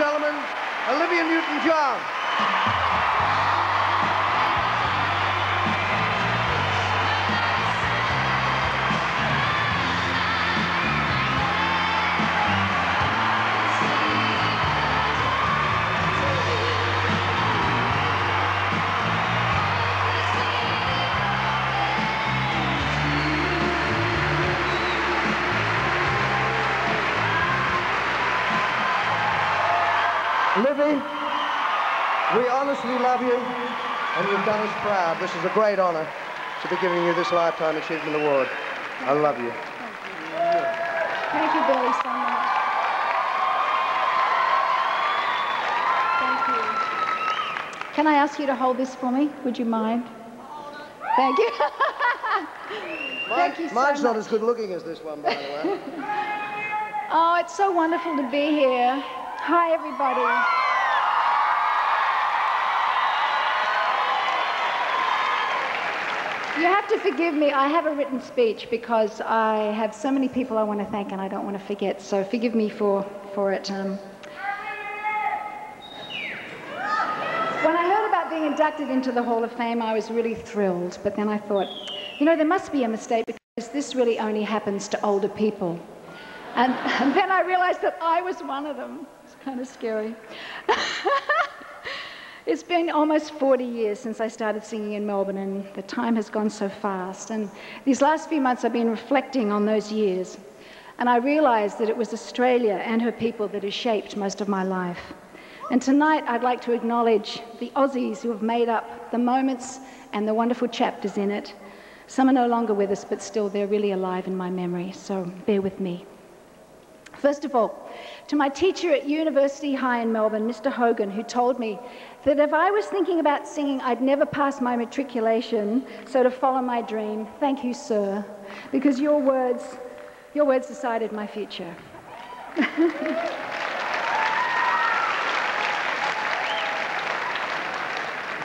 gentlemen, Olivia Newton-John. Livy, we honestly love you, and you've done us proud. This is a great honor to be giving you this Lifetime Achievement Award. I love you. Thank you, Billy, so much. Thank you. Can I ask you to hold this for me? Would you mind? Thank you. Thank you so Mine's not much. as good looking as this one, by the way. Oh, it's so wonderful to be here. Hi, everybody. You have to forgive me. I have a written speech because I have so many people I want to thank and I don't want to forget. So forgive me for it. When I heard about being inducted into the Hall of Fame, I was really thrilled. But then I thought, you know, there must be a mistake because this really only happens to older people. And then I realized that I was one of them. It's kind of scary. It's been almost 40 years since I started singing in Melbourne, and the time has gone so fast. And these last few months I've been reflecting on those years. And I realized that it was Australia and her people that has shaped most of my life. And tonight I'd like to acknowledge the Aussies who have made up the moments and the wonderful chapters in it. Some are no longer with us, but still they're really alive in my memory, so bear with me. First of all, to my teacher at University High in Melbourne, Mr. Hogan, who told me that if I was thinking about singing, I'd never pass my matriculation, so to follow my dream, thank you, sir, because your words decided my future.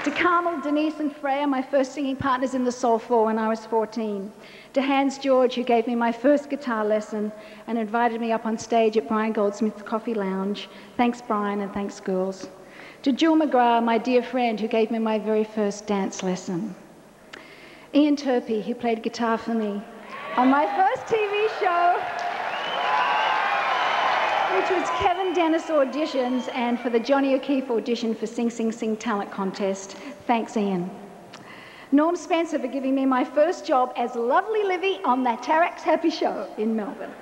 To Carmel, Denise and Freya, my first singing partners in the Soul Four when I was 14. To Hans George, who gave me my first guitar lesson and invited me up on stage at Brian Goldsmith's Coffee Lounge. Thanks, Brian, and thanks, girls. To Jill McGrath, my dear friend, who gave me my very first dance lesson. Ian Turpie, who played guitar for me on my first TV show, which was Kevin Dennis Auditions, and for the Johnny O'Keefe audition for Sing Sing Sing Talent Contest. Thanks, Ian. Norm Spencer for giving me my first job as Lovely Livy on that Tarax Happy Show in Melbourne.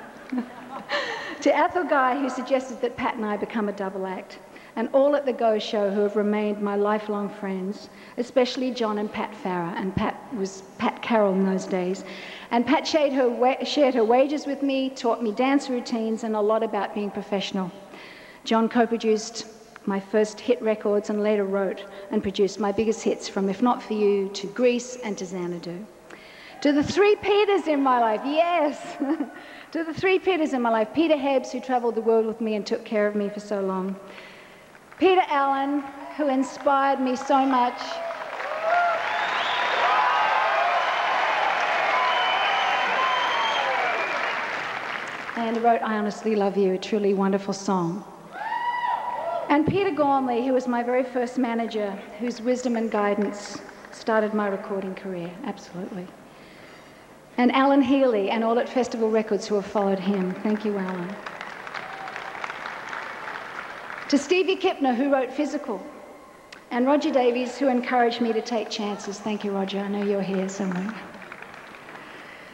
To Athol Guy, who suggested that Pat and I become a double act. And all at the Go Show who have remained my lifelong friends, especially John and Pat Farah, and Pat was Pat Carroll in those days. And Pat shared her wages with me, taught me dance routines and a lot about being professional. John co-produced my first hit records and later wrote and produced my biggest hits from If Not For You to Grease and to Xanadu. To the three Peters in my life, yes! To the three Peters in my life, Peter Hebbs, who travelled the world with me and took care of me for so long. Peter Allen, who inspired me so much. And wrote I Honestly Love You, a truly wonderful song. And Peter Gormley, who was my very first manager, whose wisdom and guidance started my recording career, absolutely. And Alan Healy and all at Festival Records who have followed him. Thank you, Alan. To Stevie Kipner, who wrote Physical, and Roger Davies, who encouraged me to take chances. Thank you, Roger. I know you're here somewhere.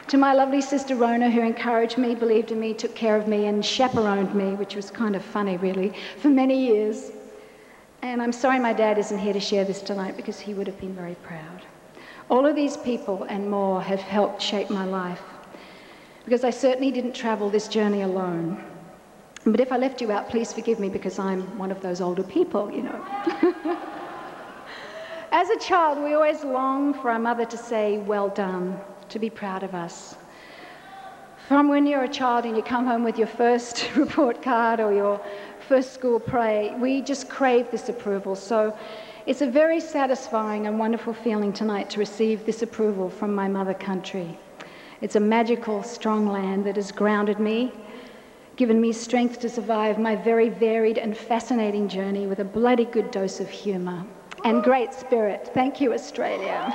To my lovely sister Rona, who encouraged me, believed in me, took care of me, and chaperoned me, which was kind of funny, really, for many years. And I'm sorry my dad isn't here to share this tonight because he would have been very proud. All of these people and more have helped shape my life, because I certainly didn't travel this journey alone. But if I left you out, please forgive me because I'm one of those older people, you know. As a child, we always long for our mother to say, well done, to be proud of us. From when you're a child and you come home with your first report card or your first school play, we just crave this approval. So it's a very satisfying and wonderful feeling tonight to receive this approval from my mother country. It's a magical, strong land that has grounded me, given me strength to survive my very varied and fascinating journey with a bloody good dose of humour and great spirit. Thank you, Australia.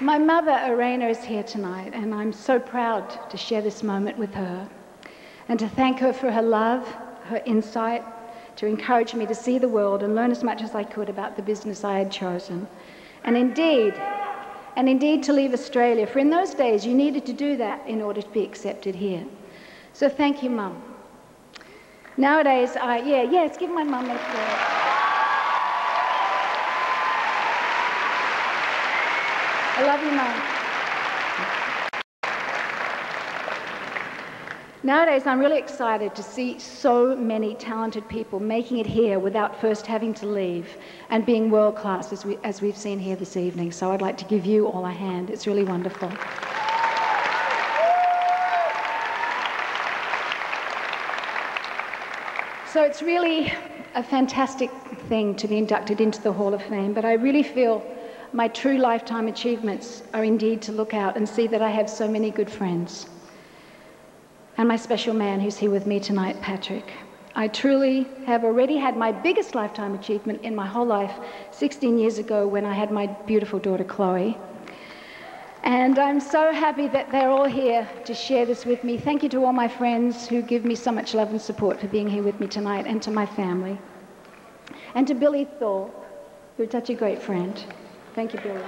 My mother, Irena, is here tonight, and I'm so proud to share this moment with her and to thank her for her love, her insight, to encourage me to see the world and learn as much as I could about the business I had chosen. And indeed to leave Australia, for in those days you needed to do that in order to be accepted here. So thank you, Mum. Nowadays, let's give my mum a applause. I love you, Mum. Nowadays, I'm really excited to see so many talented people making it here without first having to leave and being world-class as we've seen here this evening. So I'd like to give you all a hand. It's really wonderful. So it's really a fantastic thing to be inducted into the Hall of Fame, but I really feel my true lifetime achievements are indeed to look out and see that I have so many good friends. And my special man who's here with me tonight, Patrick. I truly have already had my biggest lifetime achievement in my whole life 16 years ago when I had my beautiful daughter, Chloe. And I'm so happy that they're all here to share this with me. Thank you to all my friends who give me so much love and support for being here with me tonight, and to my family. And to Billy Thorpe, who's such a great friend. Thank you, Billy.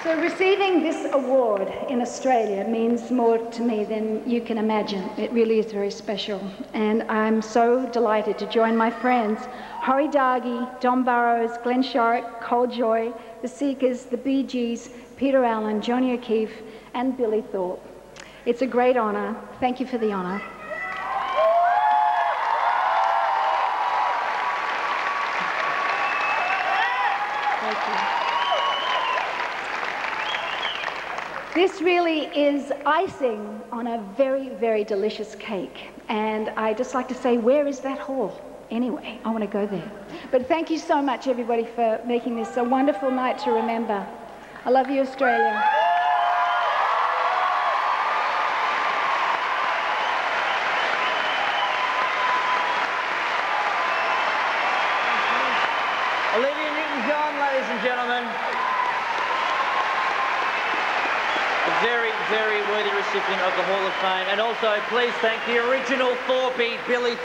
So receiving this award in Australia means more to me than you can imagine. It really is very special. And I'm so delighted to join my friends, Horry Dargie, Don Burrows, Glenn Shorrock, Cole Joy, the Seekers, the Bee Gees, Peter Allen, Johnny O'Keefe, and Billy Thorpe. It's a great honour. Thank you for the honour. This really is icing on a very, very delicious cake. And I'd just like to say, where is that hall? Anyway, I want to go there. But thank you so much, everybody, for making this a wonderful night to remember. I love you, Australia. Olivia Newton-John, ladies and gentlemen. A very, very worthy recipient of the Hall of Fame. And also, please thank the original four-beat Billy